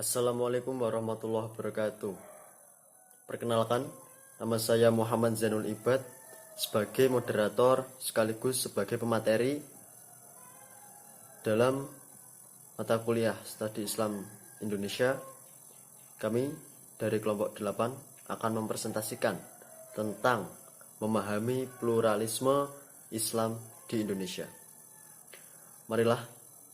Assalamualaikum warahmatullahi wabarakatuh. Perkenalkan, nama saya Muhammad Zainul Ibad sebagai moderator sekaligus sebagai pemateri dalam mata kuliah Studi Islam Indonesia. Kami dari kelompok 8 akan mempresentasikan tentang memahami pluralisme Islam di Indonesia. Marilah,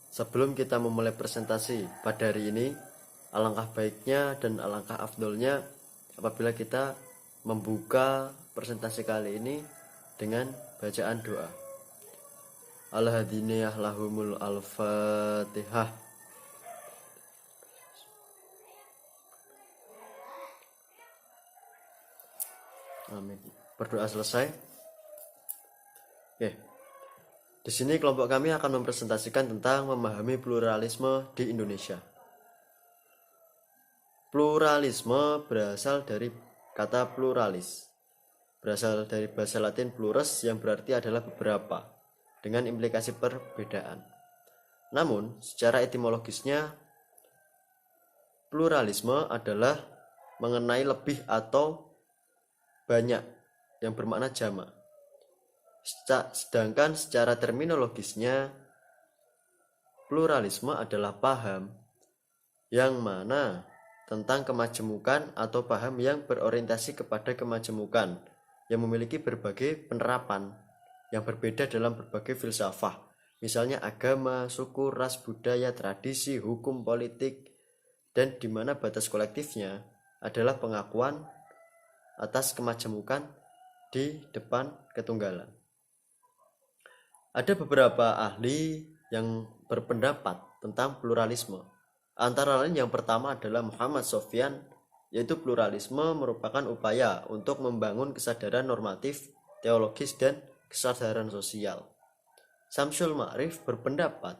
sebelum kita memulai presentasi pada hari ini, alangkah baiknya dan alangkah afdolnya apabila kita membuka presentasi kali ini dengan bacaan doa. Al-hadiniyah lahumul al-fatihah. Amin. Berdoa selesai. Oke. Di sini kelompok kami akan mempresentasikan tentang memahami pluralisme di Indonesia. Pluralisme berasal dari kata pluralis. Berasal dari bahasa Latin plurus yang berarti adalah beberapa, dengan implikasi perbedaan. Namun, secara etimologisnya, pluralisme adalah mengenai lebih atau banyak yang bermakna jamak. Sedangkan secara terminologisnya, pluralisme adalah paham yang mana tentang kemajemukan atau paham yang berorientasi kepada kemajemukan yang memiliki berbagai penerapan yang berbeda dalam berbagai filsafah, misalnya agama, suku, ras, budaya, tradisi, hukum, politik, dan di mana batas kolektifnya adalah pengakuan atas kemajemukan di depan ketunggalan. Ada beberapa ahli yang berpendapat tentang pluralisme. Antara lain yang pertama adalah Muhammad Sofyan, yaitu pluralisme merupakan upaya untuk membangun kesadaran normatif, teologis, dan kesadaran sosial. Samsul Ma'rif berpendapat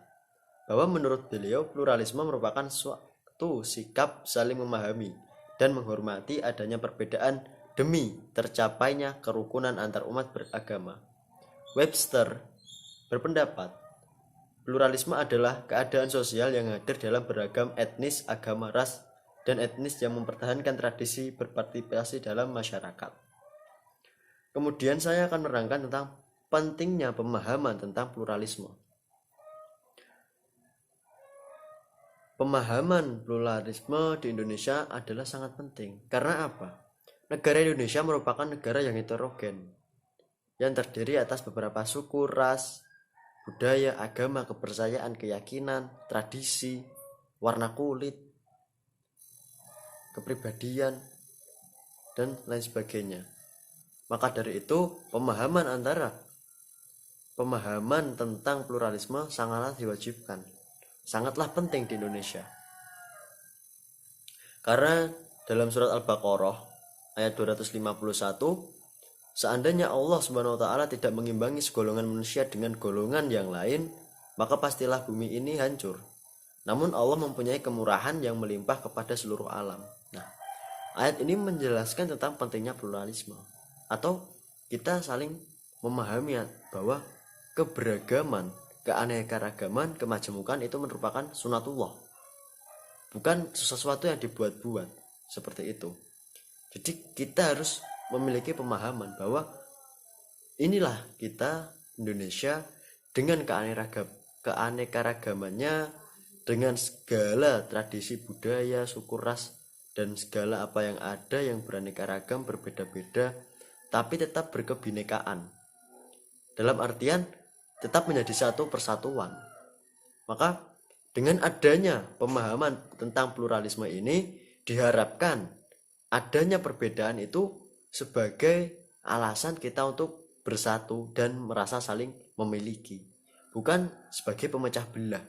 bahwa menurut beliau pluralisme merupakan suatu sikap saling memahami dan menghormati adanya perbedaan demi tercapainya kerukunan antar umat beragama. Webster berpendapat pluralisme adalah keadaan sosial yang hadir dalam beragam etnis, agama, ras, dan etnis yang mempertahankan tradisi berpartisipasi dalam masyarakat. Kemudian saya akan menerangkan tentang pentingnya pemahaman tentang pluralisme. Pemahaman pluralisme di Indonesia adalah sangat penting. Karena apa? Negara Indonesia merupakan negara yang heterogen, yang terdiri atas beberapa suku, ras, budaya, agama, kepercayaan, keyakinan, tradisi, warna kulit, kepribadian, dan lain sebagainya. Maka dari itu, pemahaman tentang pluralisme sangatlah diwajibkan, sangatlah penting di Indonesia. Karena dalam surat Al-Baqarah ayat 251, seandainya Allah Subhanahu wa taala tidak mengimbangi segolongan manusia dengan golongan yang lain, maka pastilah bumi ini hancur. Namun Allah mempunyai kemurahan yang melimpah kepada seluruh alam. Nah, ayat ini menjelaskan tentang pentingnya pluralisme, atau kita saling memahami bahwa keberagaman, keanekaragaman, kemajemukan itu merupakan sunatullah, bukan sesuatu yang dibuat-buat seperti itu. Jadi kita harus memiliki pemahaman bahwa inilah kita Indonesia dengan keanekaragamannya, dengan segala tradisi budaya, suku, ras, dan segala apa yang ada yang beraneka ragam, berbeda-beda, tapi tetap berkebinekaan. Dalam artian tetap menjadi satu persatuan. Maka dengan adanya pemahaman tentang pluralisme ini, diharapkan adanya perbedaan itu sebagai alasan kita untuk bersatu dan merasa saling memiliki, bukan sebagai pemecah belah.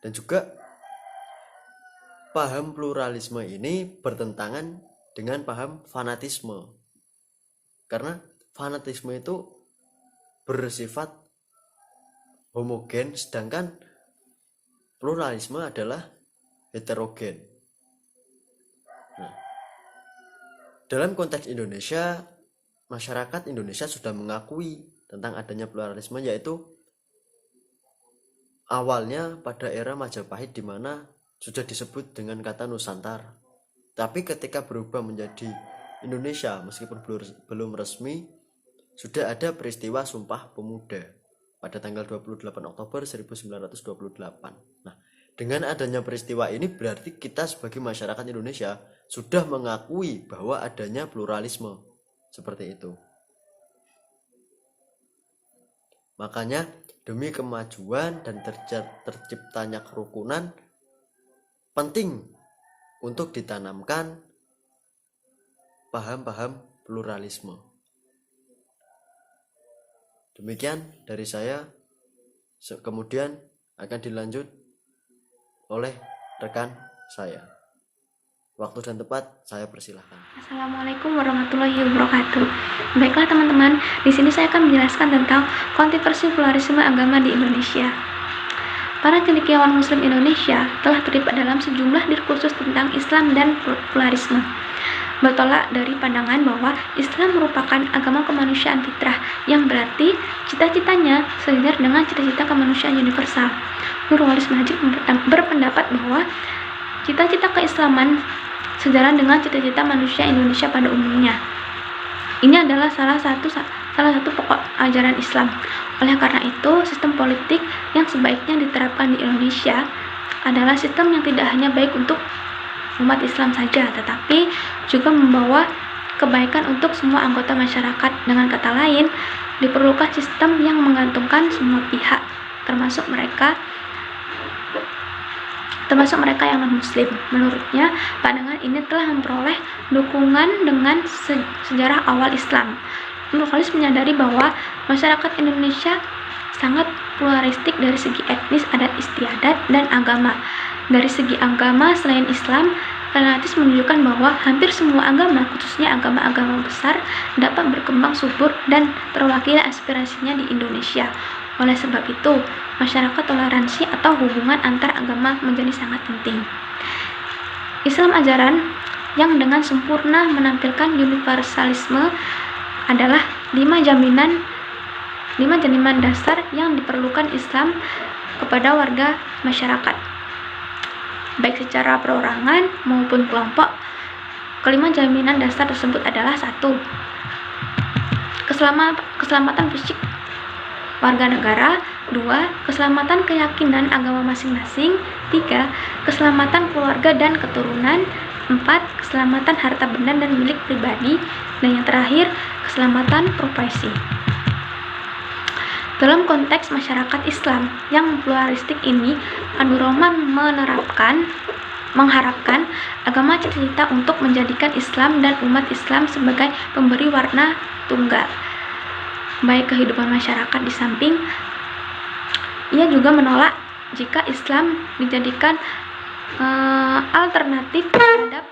Dan juga paham pluralisme ini bertentangan dengan paham fanatisme, karena fanatisme itu bersifat homogen, sedangkan pluralisme adalah heterogen. Nah, dalam konteks Indonesia, masyarakat Indonesia sudah mengakui tentang adanya pluralisme, yaitu awalnya pada era Majapahit, di mana sudah disebut dengan kata Nusantara. Tapi ketika berubah menjadi Indonesia, meskipun belum resmi, sudah ada peristiwa Sumpah Pemuda pada tanggal 28 Oktober 1928. Nah, dengan adanya peristiwa ini berarti kita sebagai masyarakat Indonesia sudah mengakui bahwa adanya pluralisme. Seperti itu. Makanya demi kemajuan dan terciptanya kerukunan, penting untuk ditanamkan paham-paham pluralisme. Demikian dari saya. Kemudian akan dilanjut oleh rekan saya. Waktu dan tempat saya persilahkan. Assalamualaikum warahmatullahi wabarakatuh. Baiklah teman-teman, di sini saya akan menjelaskan tentang kontroversi pluralisme agama di Indonesia. Para cendekiawan Muslim Indonesia telah terlibat dalam sejumlah diskursus tentang Islam dan pluralisme, bertolak dari pandangan bahwa Islam merupakan agama kemanusiaan fitrah, yang berarti cita-citanya sejajar dengan cita-cita kemanusiaan universal. Nurwalis Majid berpendapat bahwa cita-cita keislaman sejalan dengan cita-cita manusia Indonesia pada umumnya. Ini adalah salah satu pokok ajaran Islam. Oleh karena itu, sistem politik yang sebaiknya diterapkan di Indonesia adalah sistem yang tidak hanya baik untuk umat Islam saja, tetapi juga membawa kebaikan untuk semua anggota masyarakat. Dengan kata lain, diperlukan sistem yang menggantungkan semua pihak, termasuk mereka yang non-muslim. Menurutnya, pandangan ini telah memperoleh dukungan dengan sejarah awal Islam. Nurwalis menyadari bahwa masyarakat Indonesia sangat pluralistik dari segi etnis, adat istiadat, dan agama. Dari segi agama, selain Islam, analisis menunjukkan bahwa hampir semua agama, khususnya agama-agama besar, dapat berkembang subur dan terwakili aspirasinya di Indonesia. Oleh sebab itu, masyarakat toleransi atau hubungan antar agama menjadi sangat penting. Islam ajaran yang dengan sempurna menampilkan universalisme adalah 5 jaminan dasar yang diperlukan Islam kepada warga masyarakat, baik secara perorangan maupun kelompok. Kelima jaminan dasar tersebut adalah: 1. Keselamatan fisik warga negara. 2. Keselamatan keyakinan agama masing-masing. 3. Keselamatan keluarga dan keturunan. 4. Keselamatan harta benda dan milik pribadi. Dan yang terakhir, keselamatan profesi. Dalam konteks masyarakat Islam yang pluralistik ini, Abdurrahman mengharapkan agama cita-cita untuk menjadikan Islam dan umat Islam sebagai pemberi warna tunggal baik kehidupan masyarakat. Di samping, ia juga menolak jika Islam dijadikan alternatif terhadap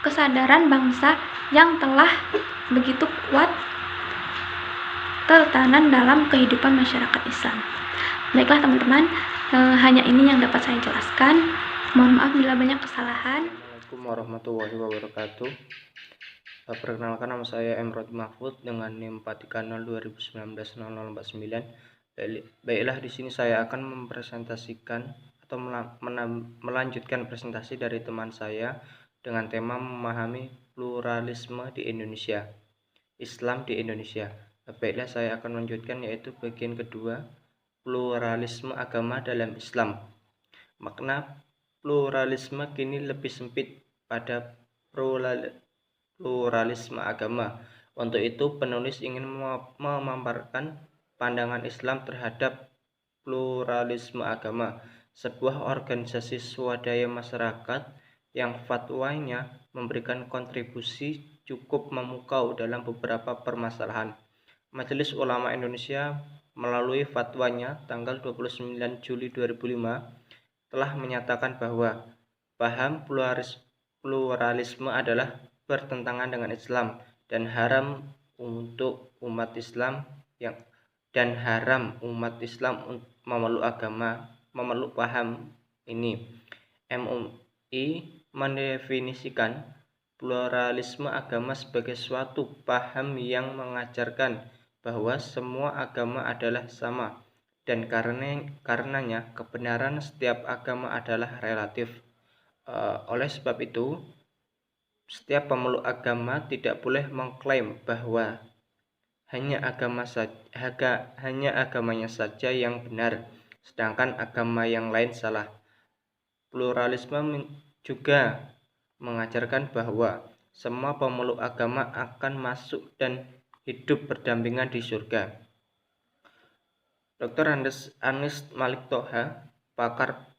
kesadaran bangsa yang telah begitu kuat tertanam dalam kehidupan masyarakat Islam. Baiklah teman-teman, hanya ini yang dapat saya jelaskan. Mohon maaf bila banyak kesalahan. Assalamualaikum warahmatullahi wabarakatuh. Perkenalkan, nama saya Emrod Mahfud dengan NIM 43020190049. Baiklah, di sini saya akan mempresentasikan atau melanjutkan presentasi dari teman saya dengan tema memahami pluralisme di Indonesia, Islam di Indonesia. Baiklah, saya akan melanjutkan, yaitu bagian kedua, pluralisme agama dalam Islam. Makna pluralisme kini lebih sempit pada pluralisme agama. Untuk itu, penulis ingin memaparkan pandangan Islam terhadap pluralisme agama, sebuah organisasi swadaya masyarakat yang fatwanya memberikan kontribusi cukup memukau dalam beberapa permasalahan. Majelis Ulama Indonesia melalui fatwanya tanggal 29 Juli 2005 telah menyatakan bahwa paham pluralisme adalah bertentangan dengan Islam dan haram umat Islam memeluk paham ini. MUI mendefinisikan pluralisme agama sebagai suatu paham yang mengajarkan bahwa semua agama adalah sama, dan karenanya kebenaran setiap agama adalah relatif. Oleh sebab itu, setiap pemeluk agama tidak boleh mengklaim bahwa hanya agamanya saja yang benar, sedangkan agama yang lain salah. Pluralisme juga mengajarkan bahwa semua pemeluk agama akan masuk dan hidup berdampingan di surga. Dr. Anis Malik Toha, pakar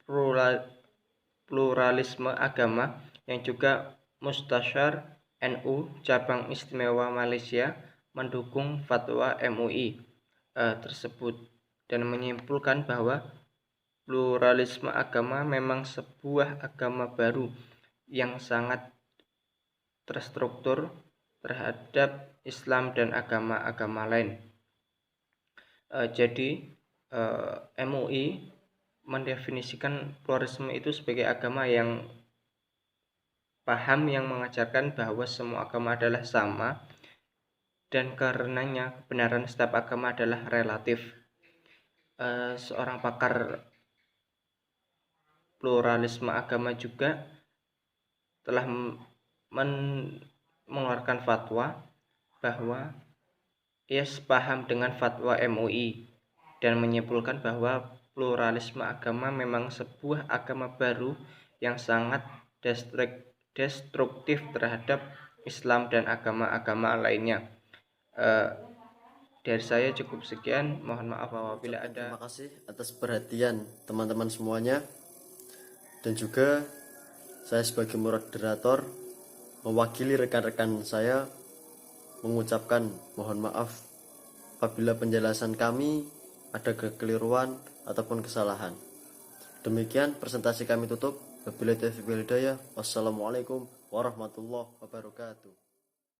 pluralisme agama yang juga Mustasyar NU Cabang Istimewa Malaysia, mendukung fatwa MUI tersebut dan menyimpulkan bahwa pluralisme agama memang sebuah agama baru yang sangat terstruktur terhadap Islam dan agama-agama lain. Jadi MUI mendefinisikan pluralisme itu sebagai agama yang paham yang mengajarkan bahwa semua agama adalah sama dan karenanya kebenaran setiap agama adalah relatif. Seorang pakar pluralisme agama juga telah mengeluarkan fatwa bahwa ia sepaham dengan fatwa MUI dan menyimpulkan bahwa pluralisme agama memang sebuah agama baru yang sangat destruktif terhadap Islam dan agama-agama lainnya. Dari saya cukup sekian, mohon maaf apabila ada. Terima kasih atas perhatian teman-teman semuanya, dan juga saya sebagai moderator mewakili rekan-rekan saya mengucapkan mohon maaf apabila penjelasan kami ada kekeliruan ataupun kesalahan. Demikian presentasi kami tutup. Wabillahi taufiq wal hidayah. Wassalamualaikum warahmatullahi wabarakatuh.